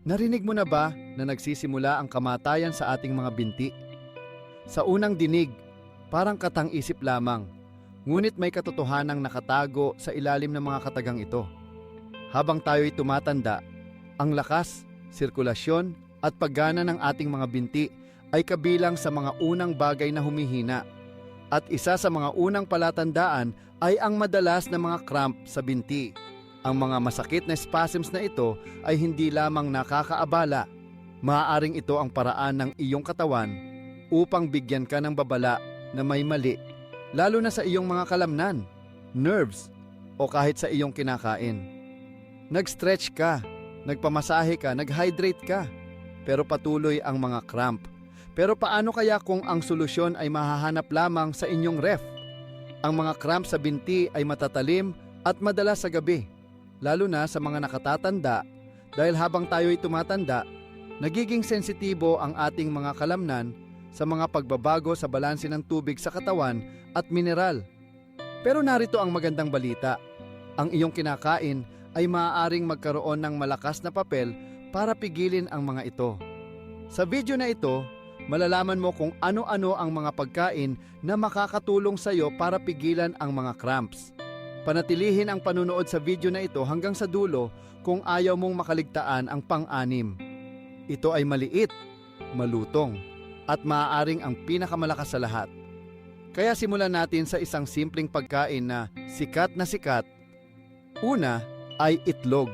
Narinig mo na ba na nagsisimula ang kamatayan sa ating mga binti? Sa unang dinig, parang katang-isip lamang, ngunit may katotohanang nakatago sa ilalim ng mga katagang ito. Habang tayo'y tumatanda, ang lakas, sirkulasyon at paggana ng ating mga binti ay kabilang sa mga unang bagay na humihina. At isa sa mga unang palatandaan ay ang madalas na mga cramp sa binti. Ang mga masakit na spasms na ito ay hindi lamang nakakaabala. Maaaring ito ang paraan ng iyong katawan upang bigyan ka ng babala na may mali, lalo na sa iyong mga kalamnan, nerves, o kahit sa iyong kinakain. Nag-stretch ka, nagpamasahe ka, nag-hydrate ka, pero patuloy ang mga cramp. Pero paano kaya kung ang solusyon ay mahahanap lamang sa inyong ref? Ang mga cramp sa binti ay matatalim at madalas sa gabi, lalo na sa mga nakatatanda, dahil habang tayo'y tumatanda, nagiging sensitibo ang ating mga kalamnan sa mga pagbabago sa balanse ng tubig sa katawan at mineral. Pero narito ang magandang balita. Ang iyong kinakain ay maaaring magkaroon ng malakas na papel para pigilin ang mga ito. Sa video na ito, malalaman mo kung ano-ano ang mga pagkain na makakatulong sa iyo para pigilan ang mga cramps. Panatilihin ang panunood sa video na ito hanggang sa dulo kung ayaw mong makaligtaan ang pang-anim. Ito ay maliit, malutong, at maaaring ang pinakamalakas sa lahat. Kaya simulan natin sa isang simpleng pagkain na sikat na sikat. Una ay itlog.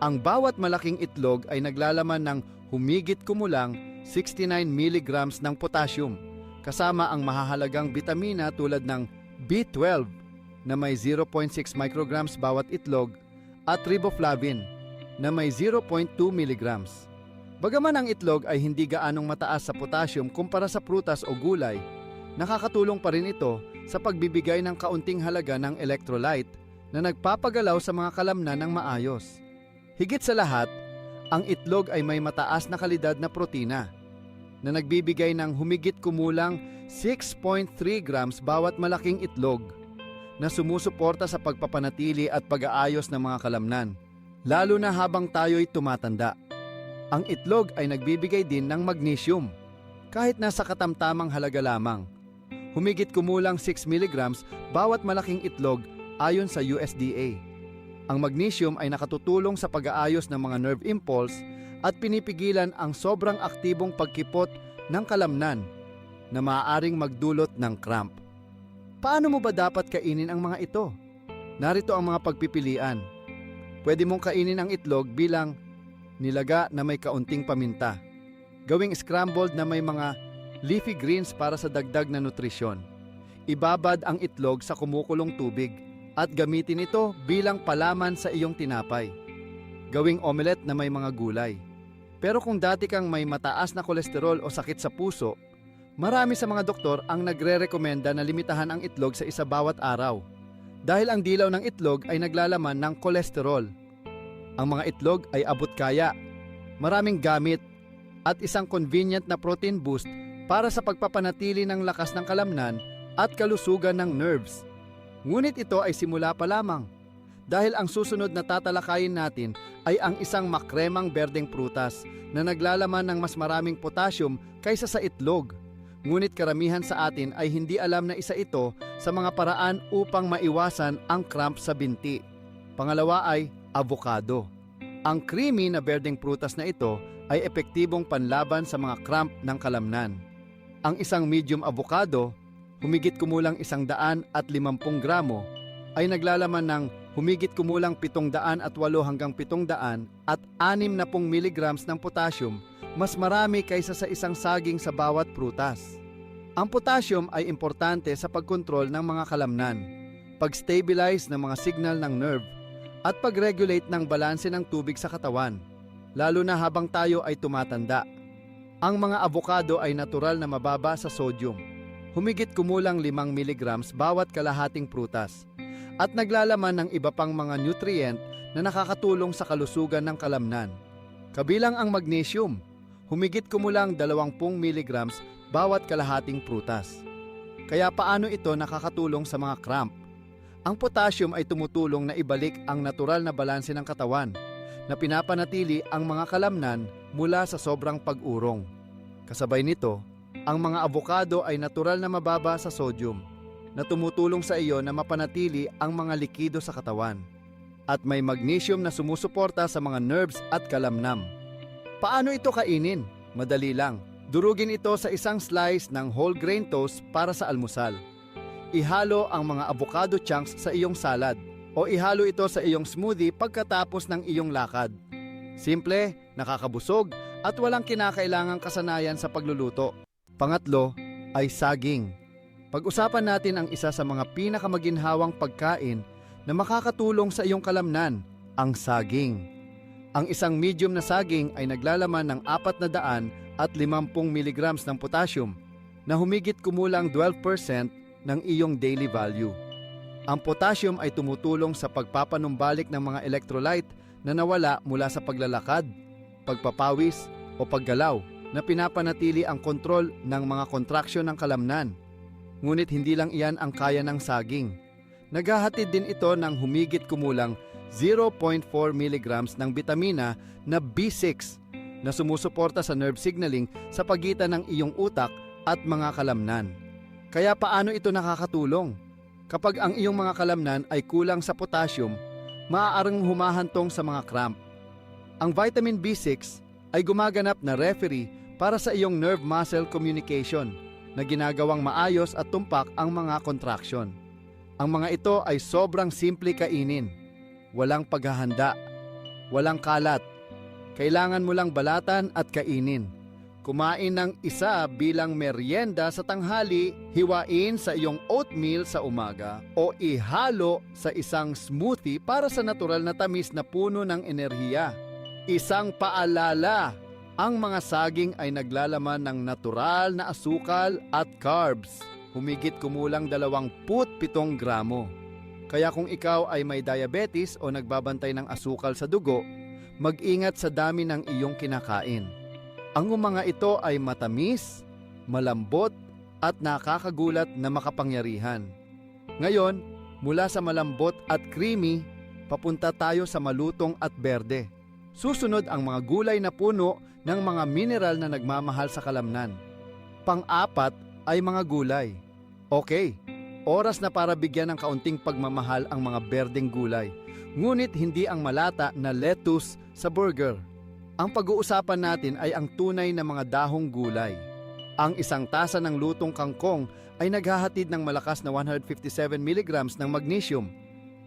Ang bawat malaking itlog ay naglalaman ng humigit kumulang 69 mg ng potassium, kasama ang mahahalagang bitamina tulad ng B12 na may 0.6 micrograms bawat itlog at riboflavin na may 0.2 mg. Bagaman ang itlog ay hindi gaanong mataas sa potassium kumpara sa prutas o gulay, nakakatulong pa rin ito sa pagbibigay ng kaunting halaga ng electrolyte na nagpapagalaw sa mga kalamnan ng maayos. Higit sa lahat, ang itlog ay may mataas na kalidad na protina na nagbibigay ng humigit kumulang 6.3 grams bawat malaking itlog na sumusuporta sa pagpapanatili at pag-aayos ng mga kalamnan, lalo na habang tayo'y tumatanda. Ang itlog ay nagbibigay din ng magnesium, kahit nasa katamtamang halaga lamang. Humigit kumulang 6 mg bawat malaking itlog ayon sa USDA. Ang magnesium ay nakatutulong sa pag-aayos ng mga nerve impulse at pinipigilan ang sobrang aktibong pagkipot ng kalamnan na maaaring magdulot ng cramp. Paano mo ba dapat kainin ang mga ito? Narito ang mga pagpipilian. Pwede mong kainin ang itlog bilang nilaga na may kaunting paminta. Gawing scrambled na may mga leafy greens para sa dagdag na nutrisyon. Ibabad ang itlog sa kumukulong tubig at gamitin ito bilang palaman sa iyong tinapay. Gawing omelette na may mga gulay. Pero kung dati kang may mataas na kolesterol o sakit sa puso, marami sa mga doktor ang nagre-rekomenda na limitahan ang itlog sa isa bawat araw dahil ang dilaw ng itlog ay naglalaman ng kolesterol. Ang mga itlog ay abot kaya, maraming gamit, at isang convenient na protein boost para sa pagpapanatili ng lakas ng kalamnan at kalusugan ng nerves. Ngunit ito ay simula pa lamang dahil ang susunod na tatalakayin natin ay ang isang makremang berdeng prutas na naglalaman ng mas maraming potassium kaysa sa itlog. Ngunit karamihan sa atin ay hindi alam na isa ito sa mga paraan upang maiwasan ang cramp sa binti. Pangalawa ay avocado. Ang creamy na berdeng prutas na ito ay epektibong panlaban sa mga cramp ng kalamnan. Ang isang medium avocado, humigit kumulang 150 gramo, ay naglalaman ng humigit kumulang 708 hanggang 700 at 60 mg ng potassium, mas marami kaysa sa isang saging sa bawat prutas. Ang potassium ay importante sa pagkontrol ng mga kalamnan, pag-stabilize ng mga signal ng nerve, at pag-regulate ng balanse ng tubig sa katawan, lalo na habang tayo ay tumatanda. Ang mga avocado ay natural na mababa sa sodium, humigit kumulang 5 mg bawat kalahating prutas, at naglalaman ng iba pang mga nutrient na nakakatulong sa kalusugan ng kalamnan. Kabilang ang magnesium, humigit kumulang 20 mg bawat kalahating prutas. Kaya paano ito nakakatulong sa mga cramp? Ang potassium ay tumutulong na ibalik ang natural na balanse ng katawan, na pinapanatili ang mga kalamnan mula sa sobrang pag-urong. Kasabay nito, ang mga avocado ay natural na mababa sa sodium na tumutulong sa iyo na mapanatili ang mga likido sa katawan. At may magnesium na sumusuporta sa mga nerves at kalamnam. Paano ito kainin? Madali lang. Durugin ito sa isang slice ng whole grain toast para sa almusal. Ihalo ang mga avocado chunks sa iyong salad o ihalo ito sa iyong smoothie pagkatapos ng iyong lakad. Simple, nakakabusog at walang kinakailangang kasanayan sa pagluluto. Pangatlo ay saging. Pag-usapan natin ang isa sa mga pinakamaginhawang pagkain na makakatulong sa iyong kalamnan, ang saging. Ang isang medium na saging ay naglalaman ng 450 mg ng potassium na humigit kumulang 12% ng iyong daily value. Ang potassium ay tumutulong sa pagpapanumbalik ng mga electrolyte na nawala mula sa paglalakad, pagpapawis o paggalaw na pinapanatili ang kontrol ng mga kontraksyon ng kalamnan. Ngunit hindi lang iyan ang kaya ng saging. Naghahatid din ito ng humigit kumulang 0.4 mg ng bitamina na B6 na sumusuporta sa nerve signaling sa pagitan ng iyong utak at mga kalamnan. Kaya paano ito nakakatulong? Kapag ang iyong mga kalamnan ay kulang sa potassium, maaaring humahantong sa mga cramp. Ang vitamin B6 ay gumaganap na referee para sa iyong nerve-muscle communication na ginagawang maayos at tumpak ang mga contraction. Ang mga ito ay sobrang simple kainin. Walang paghahanda, walang kalat. Kailangan mo lang balatan at kainin. Kumain ng isa bilang merienda sa tanghali, hiwain sa iyong oatmeal sa umaga, o ihalo sa isang smoothie para sa natural na tamis na puno ng enerhiya. Isang paalala, ang mga saging ay naglalaman ng natural na asukal at carbs. Humigit kumulang 27 gramo. Kaya kung ikaw ay may diabetes o nagbabantay ng asukal sa dugo, mag-ingat sa dami ng iyong kinakain. Ang mga ito ay matamis, malambot, at nakakagulat na makapangyarihan. Ngayon, mula sa malambot at creamy, papunta tayo sa malutong at berde. Susunod ang mga gulay na puno ng mga mineral na nagmamahal sa kalamnan. Pang-apat ay mga gulay. Okay, oras na para bigyan ng kaunting pagmamahal ang mga berdeng gulay, ngunit hindi ang malata na lettuce sa burger. Ang pag-uusapan natin ay ang tunay na mga dahong gulay. Ang isang tasa ng lutong kangkong ay naghahatid ng malakas na 157 mg ng magnesium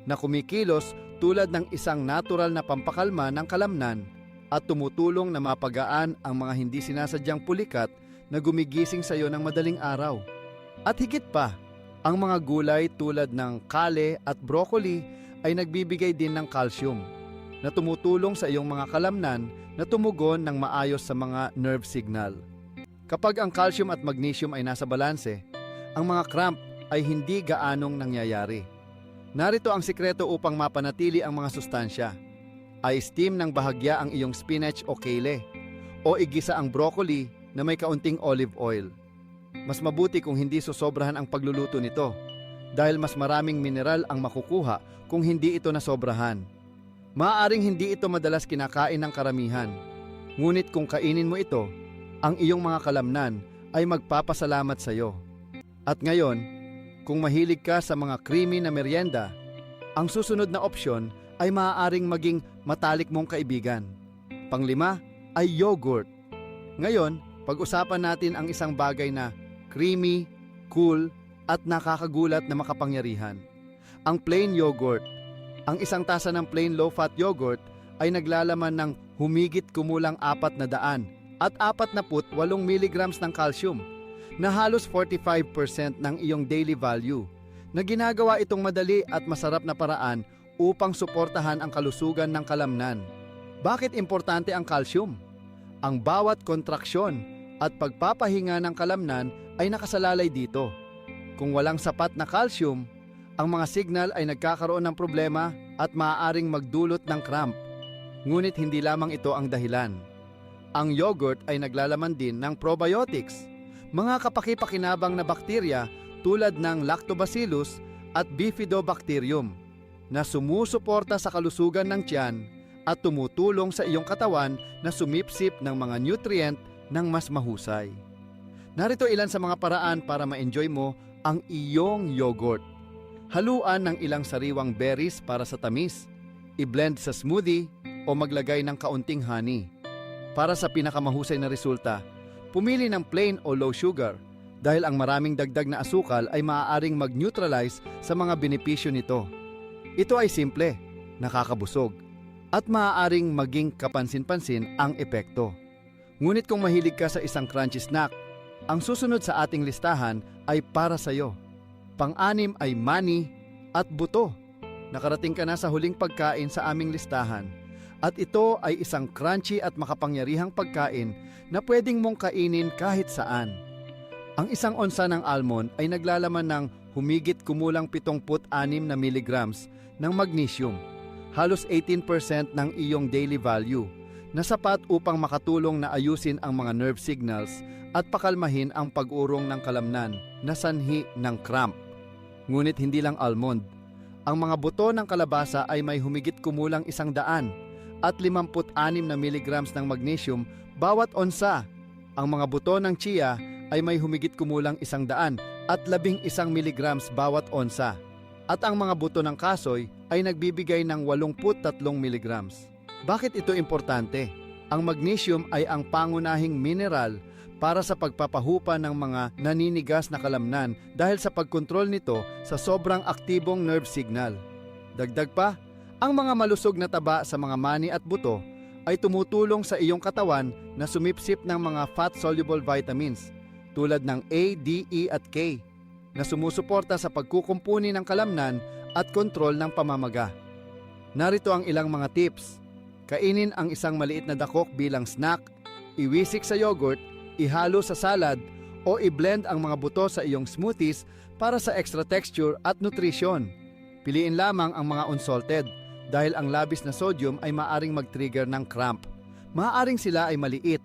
na kumikilos tulad ng isang natural na pampakalma ng kalamnan at tumutulong na mapagaan ang mga hindi sinasadyang pulikat na gumigising sa iyo ng madaling araw. At higit pa, ang mga gulay tulad ng kale at broccoli ay nagbibigay din ng calcium na tumutulong sa iyong mga kalamnan na tumugon ng maayos sa mga nerve signal. Kapag ang calcium at magnesium ay nasa balanse, ang mga cramp ay hindi gaanong nangyayari. Narito ang sikreto upang mapanatili ang mga sustansya. I-steam ng bahagya ang iyong spinach o kale, o igisa ang broccoli na may kaunting olive oil. Mas mabuti kung hindi sosobrahan ang pagluluto nito dahil mas maraming mineral ang makukuha kung hindi ito nasobrahan. Maaaring hindi ito madalas kinakain ng karamihan, ngunit kung kainin mo ito, ang iyong mga kalamnan ay magpapasalamat sa iyo. At ngayon, kung mahilig ka sa mga creamy na merienda, ang susunod na opsyon ay maaaring maging matalik mong kaibigan. Panglima ay yogurt. Ngayon, pag-usapan natin ang isang bagay na creamy, cool, at nakakagulat na makapangyarihan. Ang plain yogurt. Ang isang tasa ng plain low-fat yogurt ay naglalaman ng humigit kumulang 400 at 48 mg ng calcium na halos 45% ng iyong daily value na ginagawa itong madali at masarap na paraan upang suportahan ang kalusugan ng kalamnan. Bakit importante ang calcium? Ang bawat kontraksyon at pagpapahinga ng kalamnan ay nakasalalay dito. Kung walang sapat na calcium, ang mga signal ay nagkakaroon ng problema at maaaring magdulot ng cramp. Ngunit hindi lamang ito ang dahilan. Ang yogurt ay naglalaman din ng probiotics, mga kapaki-pakinabang na bakterya tulad ng Lactobacillus at Bifidobacterium na sumusuporta sa kalusugan ng tiyan at tumutulong sa iyong katawan na sumipsip ng mga nutrient ng mas mahusay. Narito ilan sa mga paraan para ma-enjoy mo ang iyong yogurt. Haluan ng ilang sariwang berries para sa tamis, i-blend sa smoothie o maglagay ng kaunting honey. Para sa pinakamahusay na resulta, pumili ng plain o low sugar dahil ang maraming dagdag na asukal ay maaaring mag-neutralize sa mga benepisyo nito. Ito ay simple, nakakabusog, at maaaring maging kapansin-pansin ang epekto. Ngunit kung mahilig ka sa isang crunchy snack, ang susunod sa ating listahan ay para sa iyo. Pang-anim ay mani at buto. Nakarating ka na sa huling pagkain sa aming listahan at ito ay isang crunchy at makapangyarihang pagkain na pwedeng mong kainin kahit saan. Ang isang onsa ng almond ay naglalaman ng humigit kumulang 76 na milligrams ng magnesium, halos 18% ng iyong daily value, na sapat upang makatulong na ayusin ang mga nerve signals at pakalmahin ang pag-urong ng kalamnan na sanhi ng cramp. Ngunit hindi lang almond. Ang mga buto ng kalabasa ay may humigit kumulang 100 at 56 na milligrams ng magnesium bawat onsa. Ang mga buto ng chia ay may humigit kumulang 100 at 11 milligrams bawat onsa. At ang mga buto ng kasoy ay nagbibigay ng 83 milligrams. Bakit ito importante? Ang magnesium ay ang pangunahing mineral para sa pagpapahupa ng mga naninigas na kalamnan dahil sa pagkontrol nito sa sobrang aktibong nerve signal. Dagdag pa, ang mga malusog na taba sa mga mani at buto ay tumutulong sa iyong katawan na sumipsip ng mga fat-soluble vitamins tulad ng A, D, E at K na sumusuporta sa pagkukumpuni ng kalamnan at kontrol ng pamamaga. Narito ang ilang mga tips. Kainin ang isang maliit na dakok bilang snack, iwisik sa yogurt, ihalo sa salad o i-blend ang mga buto sa iyong smoothies para sa extra texture at nutrition. Piliin lamang ang mga unsalted dahil ang labis na sodium ay maaring mag-trigger ng cramp. Maaaring sila ay maliit,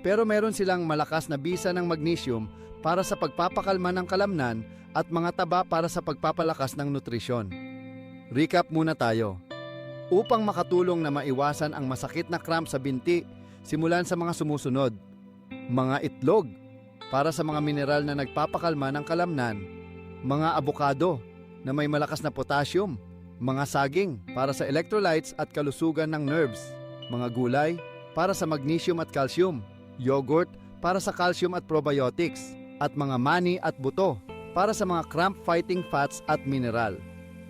pero meron silang malakas na bisa ng magnesium para sa pagpapakalma ng kalamnan at mga taba para sa pagpapalakas ng nutrisyon. Recap muna tayo. Upang makatulong na maiwasan ang masakit na cramp sa binti, simulan sa mga sumusunod. Mga itlog para sa mga mineral na nagpapakalma ng kalamnan, mga abokado na may malakas na potassium, mga saging para sa electrolytes at kalusugan ng nerves, mga gulay para sa magnesium at calcium, yogurt para sa calcium at probiotics, at mga mani at buto para sa mga cramp-fighting fats at mineral.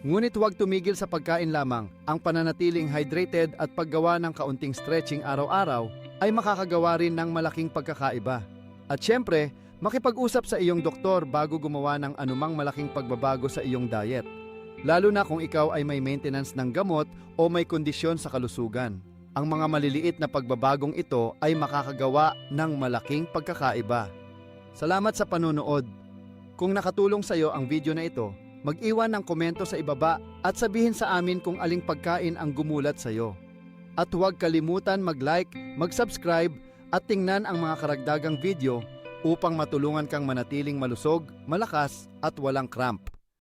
Ngunit huwag tumigil sa pagkain lamang. Ang pananatiling hydrated at paggawa ng kaunting stretching araw-araw ay makakagawa rin ng malaking pagkakaiba. At syempre, makipag-usap sa iyong doktor bago gumawa ng anumang malaking pagbabago sa iyong diet. Lalo na kung ikaw ay may maintenance ng gamot o may kondisyon sa kalusugan. Ang mga maliliit na pagbabagong ito ay makakagawa ng malaking pagkakaiba. Salamat sa panonood. Kung nakatulong sa iyo ang video na ito, mag-iwan ng komento sa ibaba at sabihin sa amin kung aling pagkain ang gumulat sa iyo. At huwag kalimutan mag-like, mag-subscribe at tingnan ang mga karagdagang video upang matulungan kang manatiling malusog, malakas at walang cramp.